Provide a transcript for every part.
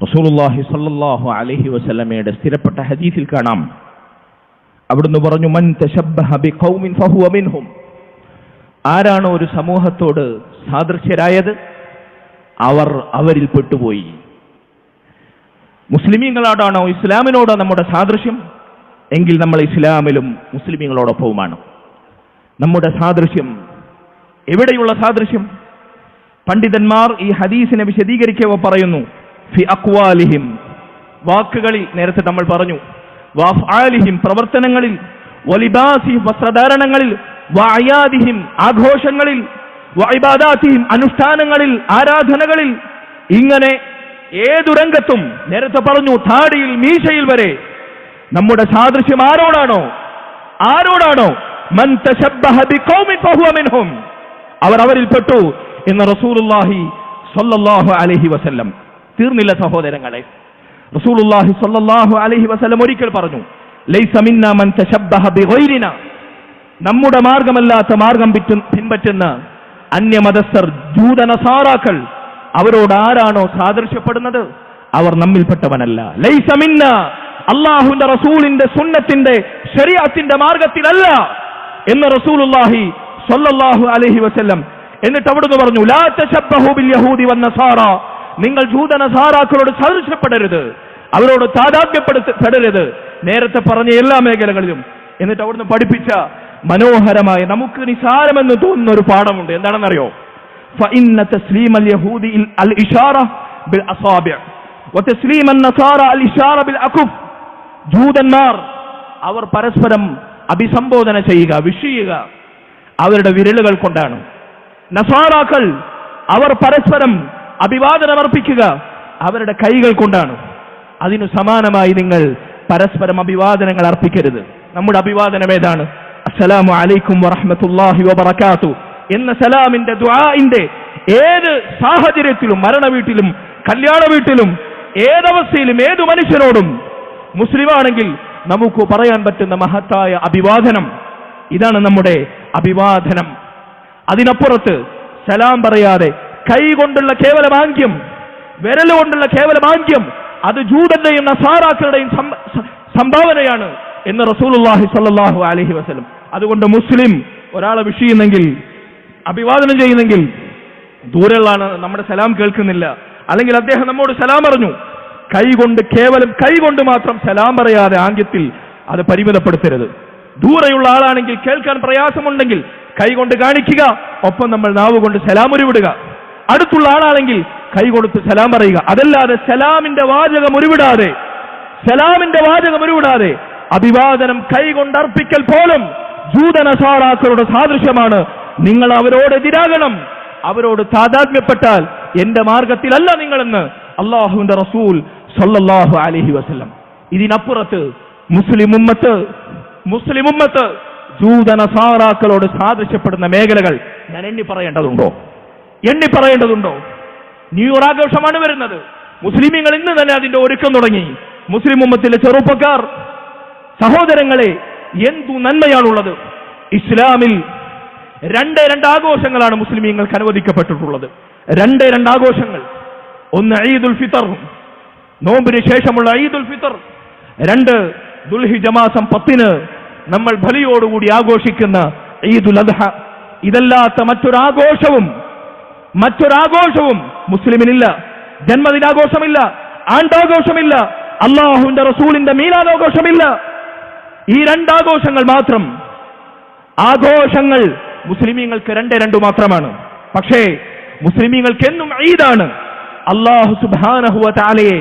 റസൂലുള്ളാഹി സ്വല്ലല്ലാഹു അലൈഹി വസല്ലമയുടെ സ്ഥിരപ്പെട്ട ഹദീസിൽ കാണാം, അവിടുന്ന് പറഞ്ഞു, മൻ തശബ്ബഹ ബിഖൗമിൻ ഫഹുവ മിൻഹും. ആരാണോ ഒരു സമൂഹത്തോട് സാദൃശ്യരായത് അവർ അവരിൽ പെട്ടുപോയി. മുസ്ലിമീങ്ങളോടാണോ ഇസ്ലാമിനോടോ നമ്മുടെ സാദൃശ്യം എങ്കിൽ നമ്മൾ ഇസ്ലാമിലും മുസ്ലിമീങ്ങളോടൊപ്പവുമാണ്. നമ്മുടെ സാദൃശ്യം എവിടെയുള്ള സാദൃശ്യം? പണ്ഡിതന്മാർ ഈ ഹദീസിനെ വിശദീകരിക്കവേ പറയുന്നു, ഫി അഖ്വാലിഹിം, വാക്കുകളിൽ, നേരത്തെ നമ്മൾ പറഞ്ഞു, വഅഫ്ആലിഹിം, പ്രവർത്തനങ്ങളിൽ, വലിബാസിഹിം, വസ്ത്രധാരണങ്ങളിൽ, വഅയാദിഹിം, ആഘോഷങ്ങളിൽ, വഇബാദാതിഹിം, അനുഷ്ഠാനങ്ങളിൽ, ആരാധനകളിൽ, ഇങ്ങനെ ഏതു രംഗത്തും, നേരത്തെ പറഞ്ഞു താടിയിൽ മീശയിൽ വരെ നമ്മുടെ സാദൃശ്യം ആരോടാണോ മൻ തശബ്ബഹ ബിഖൗമിൻ ഫഹുവ മിൻഹും, അവർ അവരിൽപ്പെട്ടു എന്ന് റസൂലുള്ളാഹി സ്വല്ലല്ലാഹു അലൈഹി വസല്ലം. തീർന്നില്ല സഹോദരങ്ങളെ, റസൂലുള്ളാഹി സ്വല്ലല്ലാഹു അലൈഹി വസല്ലം ഒരിക്കൽ പറഞ്ഞു, ലൈസ മിന്നാ മൻ തശബ്ബഹ ബിഗൈരിനാ, നമ്മുടെ മാർഗമല്ലാത്ത മാർഗം പിൻപറ്റുന്ന അന്യമതസ്ഥർ, ജൂതനസാറാക്കൾ, അവരോട് ആരാണോ സാദൃശ്യപ്പെടുന്നത് അവർ നമ്മിൽപ്പെട്ടവനല്ല. ലൈസ മിന്നാ, അല്ലാഹുവിന്റെ റസൂലിന്റെ സുന്നത്തിന്റെ ശരീഅത്തിന്റെ മാർഗത്തിലല്ല എന്ന് റസൂലുള്ളാഹി സ്വല്ലല്ലാഹു അലൈഹി വസല്ലം. എന്നിട്ട് അവിടുന്ന് പറഞ്ഞു, ലാ തശബ്ബഹു ബിൽ യഹൂദി വന്നസാറ, നിങ്ങൾ ജൂതനസാറാക്കളോട് സാദൃശ്യപ്പെടരുത്, അവരോട് താദാത്മ്യപ്പെടരുത്, നേരത്തെ പറഞ്ഞ എല്ലാ മേഖലകളിലും. എന്നിട്ട് അവിടുന്ന് പഠിപ്പിച്ച മനോഹരമായ, നമുക്ക് നിസാരമെന്ന് തോന്നുന്ന ഒരു പാഠമുണ്ട്. എന്താണെന്നറിയോ? ഫഇന്ന തസ്ലീമൽ യഹൂദി അൽ ഇഷാറ ബിൽ അസാബിഅ വതസ്ലീമൻ നസാറ അൽ ഇഷാറ ബിൽ അകുഫ്. ജൂതന്മാർ അവർ പരസ്പരം അഭിസംബോധന ചെയ്യുക, വിഷയുക അവരുടെ വിരലുകൾ കൊണ്ടാണ്. നസാറാക്കൾ അവർ പരസ്പരം അഭിവാദനം അർപ്പിക്കുക അവരുടെ കൈകൾ കൊണ്ടാണ്. അതിനു സമാനമായി നിങ്ങൾ പരസ്പരം അഭിവാദനങ്ങൾ അർപ്പിക്കരുത്. നമ്മുടെ അഭിവാദനം ഏതാണ്? അസ്സലാമു അലൈക്കും വറഹ്മത്തുള്ളാഹി വബറകാതുഹു എന്ന സലാമിന്റെ ദുആഇന്റെ ഏത് സാഹചര്യത്തിലും, മരണ വീട്ടിലും കല്യാണ വീട്ടിലും ഏതവസ്ഥയിലും ഏതു മനുഷ്യരോടും മുസ്ലിമാണെങ്കിൽ നമുക്ക് പറയാൻ പറ്റുന്ന മഹത്തായ അഭിവാദനം ഇതാണ് നമ്മുടെ അഭിവാദനം. അതിനപ്പുറത്ത് സലാം പറയാതെ കൈ കൊണ്ടുള്ള കേവലമാംഗ്യം, വിരലുകൊണ്ടുള്ള കേവലമാംഗ്യം, അത് ജൂതന്റെയും നസാറാക്കളുടെയും സംഭാവനയാണ് എന്ന് റസൂലുള്ളാഹി സ്വല്ലല്ലാഹു അലൈഹി വസല്ലം. അതുകൊണ്ട് മുസ്ലിം ഒരാളെ വിഷയുന്നെങ്കിൽ, അഭിവാദനം ചെയ്യുന്നെങ്കിൽ, ദൂരെയുള്ളാണ്, നമ്മുടെ സലാം കേൾക്കുന്നില്ല, അല്ലെങ്കിൽ അദ്ദേഹം നമ്മോട് സലാം പറഞ്ഞു, കേവലം കൈകൊണ്ട് മാത്രം സലാം പറയാതെ ആംഗ്യത്തിൽ അത് പരിമിതപ്പെടുത്തരുത്. ദൂരെയുള്ള ആളാണെങ്കിൽ, കേൾക്കാൻ പ്രയാസമുണ്ടെങ്കിൽ കൈകൊണ്ട് കാണിക്കുക, ഒപ്പം നമ്മൾ നാവ് കൊണ്ട് സലാം ഉരുവിടുക. അടുത്തുള്ള ആളാണെങ്കിൽ കൈ കൊടുത്ത് സലാം പറയുക. അതല്ലാതെ സലാമിന്റെ വാചകം ഉരുവിടാതെ അഭിവാദനം കൈകൊണ്ട് അർപ്പിക്കൽ പോലും ജൂതനസാറാക്കളുടെ സാദൃശ്യമാണ്. നിങ്ങൾ അവരോട് എതിരാകണം. അവരോട് താദാത്മ്യപ്പെട്ടാൽ എന്റെ മാർഗത്തിലല്ല നിങ്ങളെന്ന് അല്ലാഹുവിന്റെ റസൂൽ സ്വല്ലല്ലാഹു അലൈഹി വസല്ലം. ഇതിനപ്പുറത്ത് മുസ്ലിം ഉമ്മത്ത് ജൂതനസാറാക്കളോട് സാദൃശ്യപ്പെടുന്ന മേഖലകൾ ഞാൻ എണ്ണി പറയേണ്ടതുണ്ടോ? ന്യൂ ഇയർ ആഘോഷമാണ് വരുന്നത്. മുസ്ലിമീങ്ങൾ ഇന്ന് തന്നെ അതിന്റെ ഒരുക്കം തുടങ്ങി. മുസ്ലിം ഉമ്മത്തിലെ ചെറുപ്പക്കാർ, സഹോദരങ്ങളെ, എന്തു നന്മയാണുള്ളത്. ഇസ്ലാമിൽ രണ്ട് ആഘോഷങ്ങളാണ് മുസ്ലിമീങ്ങൾക്ക് അനുവദിക്കപ്പെട്ടിട്ടുള്ളത്. രണ്ട് ആഘോഷങ്ങൾ. ഒന്ന് ഈദുൽ ഫിത്തർ, നോമ്പിന് ശേഷമുള്ള ഈദുൽ ഫിത്തർ. 2 ദുൽഹിജ്ജ മാസം 10 നമ്മൾ ബലിയോടുകൂടി ആഘോഷിക്കുന്ന ഈദുൽ അദ്ഹ. ഇതല്ലാത്ത മറ്റൊരാഘോഷവും മുസ്ലിമിനില്ല. ജന്മദിനാഘോഷമില്ല, ആണ്ടാഘോഷമില്ല, അല്ലാഹുവിന്റെ റസൂലിന്റെ മീലാദാഘോഷമില്ല. ഈ 2 ആഘോഷങ്ങൾ മാത്രം. ആഘോഷങ്ങൾ മുസ്ലിമീങ്ങൾക്ക് 2 മാത്രമാണ്. പക്ഷേ മുസ്ലിമീങ്ങൾക്ക് എന്നും ഈദാണ്. അല്ലാഹു സുബ്ഹാനഹു വ തആലയെ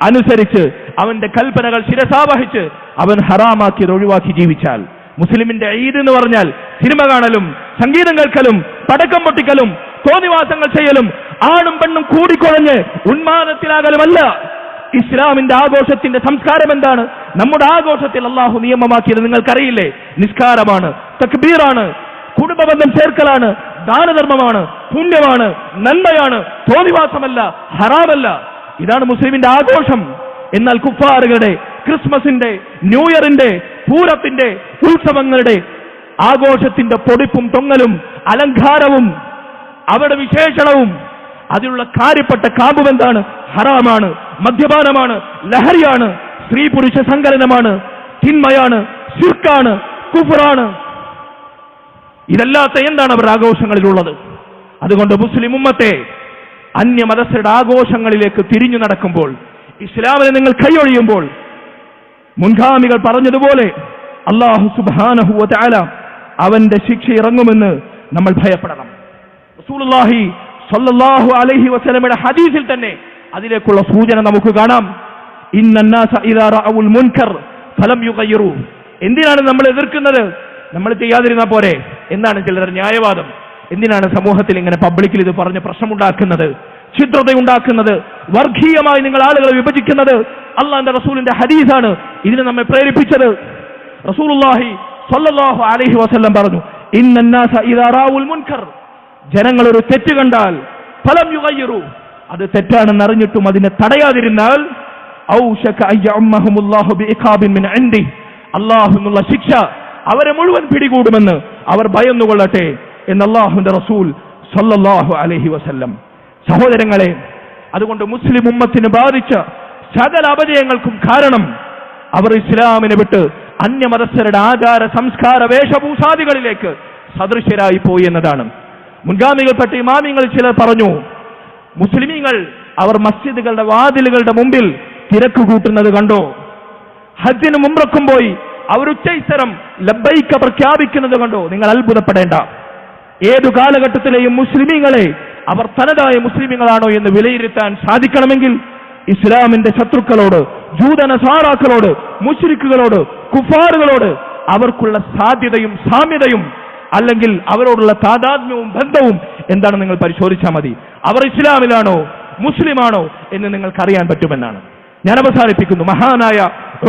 അനുസരിച്ച് അവന്റെ കൽപ്പനകൾ ശിരസാവഹിച്ച് അവൻ ഹറാമാക്കിയത് ഒഴിവാക്കി ജീവിച്ചാൽ, മുസ്ലിമിന്റെ ഈദ് എന്ന് പറഞ്ഞാൽ സിനിമ കാണലും, സംഗീതം കേൾക്കലും, പടക്കം പൊട്ടിക്കലും, തോന്നിവാസങ്ങൾ ചെയ്യലും, ആണും പെണ്ണും കൂടിക്കുഴഞ്ഞ് ഉന്മാദത്തിലാകലുമല്ല. ഇസ്ലാമിന്റെ ആഘോഷത്തിന്റെ സംസ്കാരം എന്താണ്? നമ്മുടെ ആഘോഷത്തിൽ അല്ലാഹു നിയമമാക്കിയത് നിങ്ങൾക്കറിയില്ലേ? നിസ്കാരമാണ്, തക്ബീറാണ്, കുടുംബബന്ധം ചേർക്കലാണ്, ദാനധർമ്മമാണ്, പുണ്യമാണ്, നന്മയാണ്, തോന്നിവാസമല്ല, ഹറാമല്ല. ഇതാണ് മുസ്ലിമിന്റെ ആഘോഷം. എന്നാൽ കുഫാറുകളുടെ ക്രിസ്മസിന്റെ, ന്യൂ ഇയറിന്റെ, പൂരത്തിന്റെ, ഉത്സവങ്ങളുടെ ആഘോഷത്തിന്റെ പൊടിപ്പും തൊങ്ങലും അലങ്കാരവും അവരുടെ വിശേഷണവും അതിലുള്ള കാര്യപ്പെട്ട കാമ്പും എന്താണ്? ഹറാമാണ്. മദ്യപാനമാണ്, ലഹരിയാണ്, സ്ത്രീ പുരുഷ സങ്കലനമാണ്, തിന്മയാണ്, ശിർക്കാണ്, കുഫറാണ്. ഇതല്ലാത്ത എന്താണ് അവരുടെ ആഘോഷങ്ങളിലുള്ളത്? അതുകൊണ്ട് മുസ്ലിം ഉമ്മത്തെ അന്യമതസ്ഥരുടെ ആഘോഷങ്ങളിലേക്ക് തിരിഞ്ഞു നടക്കുമ്പോൾ, ഇസ്ലാമിനെ നിങ്ങൾ കൈയൊഴിയുമ്പോൾ, മുൻഗാമികൾ പറഞ്ഞതുപോലെ അല്ലാഹു സുബ്ഹാനഹു വ തആല അവന്റെ ശിക്ഷ ഇറങ്ങുമെന്ന് നമ്മൾ ഭയപ്പെടണം. റസൂലുള്ളാഹി സ്വല്ലല്ലാഹു അലൈഹി വസല്ലമയുടെ ഹദീസിൽ തന്നെ അതിലേക്കുള്ള സൂചന നമുക്ക് കാണാം. ഇന്നന്നാസ ഇദാ റഅഉൽ മുൻകർ ഫലം യുഗയ്യിറു. എന്തിനാണ് നമ്മൾ എതിർക്കുന്നത്? നമ്മൾ ചെയ്യാതിരുന്നാൽ പോരെ എന്നാണ് ചിലർ ന്യായവാദം. എന്തിനാണ് സമൂഹത്തിൽ ഇങ്ങനെ പബ്ലിക്കിൽ ഇത് പറഞ്ഞ് പ്രശ്നമുണ്ടാക്കുന്നത്, ഛിദ്രതയുണ്ടാക്കുന്നത്, വർഗീയമായി നിങ്ങൾ ആളുകളെ വിഭജിക്കുന്നത്? അല്ലാഹുവിന്റെ റസൂലിന്റെ ഹദീസാണ് ഇതിനെ നമ്മെ പ്രേരിപ്പിച്ചത്. റസൂലുള്ളാഹി സ്വല്ലല്ലാഹു അലൈഹി വസല്ലം പറഞ്ഞു, ഇന്നന്നാസ ഇദാ റഅഉൽ മുൻകർ, ജനങ്ങൾ ഒരു തെറ്റ് കണ്ടാൽ ഫലം യുഗയ്യിറു, അത് തെറ്റാണെന്ന് അറിഞ്ഞിട്ടും അതിനെ തടയാതിരുന്നാൽ ഔശക അയ്യഅമ്മഹുമുല്ലാഹു ബിഇഖാബിൻ മിൻ ഇൻദി, അല്ലാഹുവിനുള്ള ശിക്ഷ അവരെ മുഴുവൻ പിടികൂടുമെന്ന് അവർ ഭയന്നുകൊള്ളട്ടെ എന്ന് അല്ലാഹുവിന്റെ റസൂൽ സ്വല്ലല്ലാഹു അലൈഹി വസല്ലം. സഹോദരങ്ങളെ, അതുകൊണ്ട് മുസ്ലിം ഉമ്മത്തിന് ബാധിച്ച സകല അപജയങ്ങൾക്കും കാരണം അവർ ഇസ്ലാമിനെ വിട്ട് അന്യമതസ്ഥരുടെ ആചാര സംസ്കാര വേഷഭൂഷാദികളിലേക്ക് സദൃശ്യരായി പോയി എന്നതാണ്. മുൻഗാമികൾപ്പെട്ട ഇമാമിങ്ങൾ ചിലർ പറഞ്ഞു, മുസ്ലിമീങ്ങൾ അവർ മസ്ജിദുകളുടെ വാതിലുകളുടെ മുമ്പിൽ തിരക്ക് കൂട്ടുന്നത് കണ്ടോ? ഹജ്ജിന് മുംറക്കും പോയി അവർ ഉച്ചൈസ്തരം ലബ്ബൈക പ്രഖ്യാപിക്കുന്നത് കണ്ടോ? നിങ്ങൾ അത്ഭുതപ്പെടേണ്ട. ഏതു കാലഘട്ടത്തിലെയും മുസ്ലിമീങ്ങളെ അവർ തനതായ മുസ്ലിമീങ്ങളാണോ എന്ന് വിലയിരുത്താൻ സാധിക്കണമെങ്കിൽ ഇസ്ലാമിന്റെ ശത്രുക്കളോട്, ജൂതനസാറാക്കളോട്, മുശ്രിക്കുകളോട്, കുഫാറുകളോട് അവർക്കുള്ള സാധ്യതയും സാമ്യതയും അല്ലെങ്കിൽ അവരോടുള്ള താദാത്മ്യവും ബന്ധവും എന്താണ് നിങ്ങൾ പരിശോധിച്ചാൽ മതി. അവർ ഇസ്ലാമിലാണോ മുസ്ലിമാണോ എന്ന് നിങ്ങൾക്കറിയാൻ പറ്റുമെന്നാണ്. ഞാൻ അവസാനിപ്പിക്കുന്നു. മഹാനായ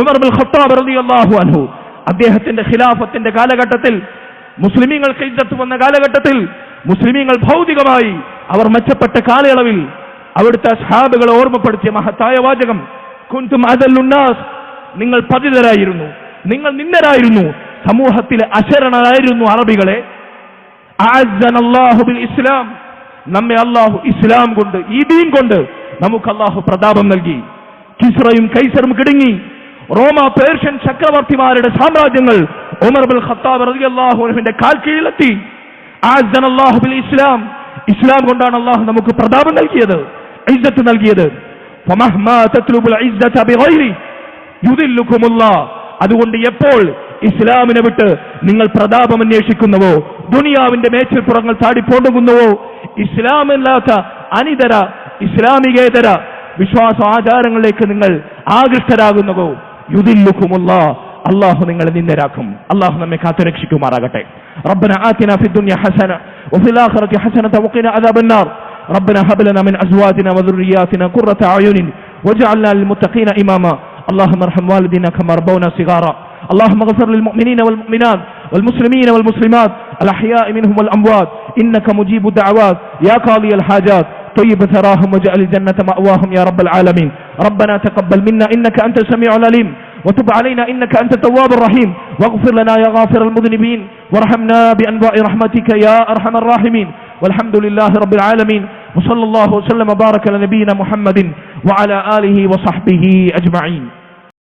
ഉമർ ഇബ്നുൽ ഖത്താബ് റളിയല്ലാഹു അൻഹു അദ്ദേഹത്തിന്റെ ഖിലാഫത്തിന്റെ കാലഘട്ടത്തിൽ, മുസ്ലിമീങ്ങൾക്ക് ഇജ്ജത്ത് വന്ന കാലഘട്ടത്തിൽ, മുസ്ലിമീങ്ങൾ ഭൗതികമായി അവർ മെച്ചപ്പെട്ട കാലയളവിൽ അവിടുത്തെ അസ്ഹാബുകളെ ഓർമ്മപ്പെടുത്തിയ മഹത്തായ വാചകം, കുൻതും അദല്ലുന്നാസ്, നിങ്ങൾ പതിതരായിരുന്നു, നിങ്ങൾ നിന്ദരായിരുന്നു, സമൂഹത്തിലെ അശരണരായിരുന്നു അറബികളെ. അഅസ്സനല്ലാഹു ബിൽ ഇസ്ലാം, നമ്മെ അല്ലാഹു ഇസ്ലാം കൊണ്ട്, ഈ ദീൻ കൊണ്ട് നമുക്ക് അല്ലാഹു പ്രതാപം നൽകി. കിസ്റയും കൈസറും കിടുങ്ങി. റോമ പേർഷ്യൻ ചക്രവർത്തിമാരുടെ സാമ്രാജ്യങ്ങൾ ഉമർ ഇബ്നുൽ ഖത്താബ് റളിയല്ലാഹു അൻഹുവിന്റെ കാൽ കീഴിലെത്തി. അഅസ്സനല്ലാഹു ബിൽ ഇസ്ലാം, ഇസ്ലാം കൊണ്ടാണ് അല്ലാഹു നമുക്ക് പ്രതാപം നൽകിയത്, ഇസ്സത്ത് നൽകിയത്. ഫമഹ്മാ തത്ലുബുൽ ഇസ്സത ബിഗൈരി യുദില്ലുകുമുല്ലാഹ്, അതുകൊണ്ട് എപ്പോൾ ഇസ്ലാമിനെ വിട്ട് നിങ്ങൾ പ്രതാപം അന്വേഷിക്കുന്നുവോ, ദുനിയാവിന്റെ മേച്ചിൽപ്പുറങ്ങൾ താടിപ്പോണ്ടുകുന്നുവോ, ഇസ്ലാമില്ലാത്ത അനിതര ഇസ്ലാമികേതര വിശ്വാസ ആചാരങ്ങളിലേക്ക് നിങ്ങൾ ആകൃഷ്ടരാകുന്നുവോ, യുദില്ലുകുമുല്ലാഹ്, അല്ലാഹു നിങ്ങളെ നിന്ദരാക്കും. അല്ലാഹു നമ്മെ കാത്തുരക്ഷിക്കുമാറാകട്ടെ. റബ്ബന ആതിനാ ഫിദ്ദുനിയ ഹസന വഫിൽ ആഖിറതി ഹസനത വഖിനാ അദാബന്നാർ. ربنا هب لنا من ازواجنا وذرياتنا قرة اعين واجعلنا للمتقين اماما. اللهم ارحم والدينا كما ربونا صغارا. اللهم اغفر للمؤمنين والمؤمنات والمسلمين والمسلمات الاحياء منهم والاموات انك مجيب الدعوات يا قاضي الحاجات. طيب ثراهم واجعل الجنة مأواهم يا رب العالمين. ربنا تقبل منا انك انت السميع العليم وتب علينا انك انت التواب الرحيم واغفر لنا يا غافر المذنبين وارحمنا بانواع رحمتك يا ارحم الراحمين. والحمد لله رب العالمين وصلى الله وسلم وبارك على نبينا محمد وعلى آله وصحبه أجمعين.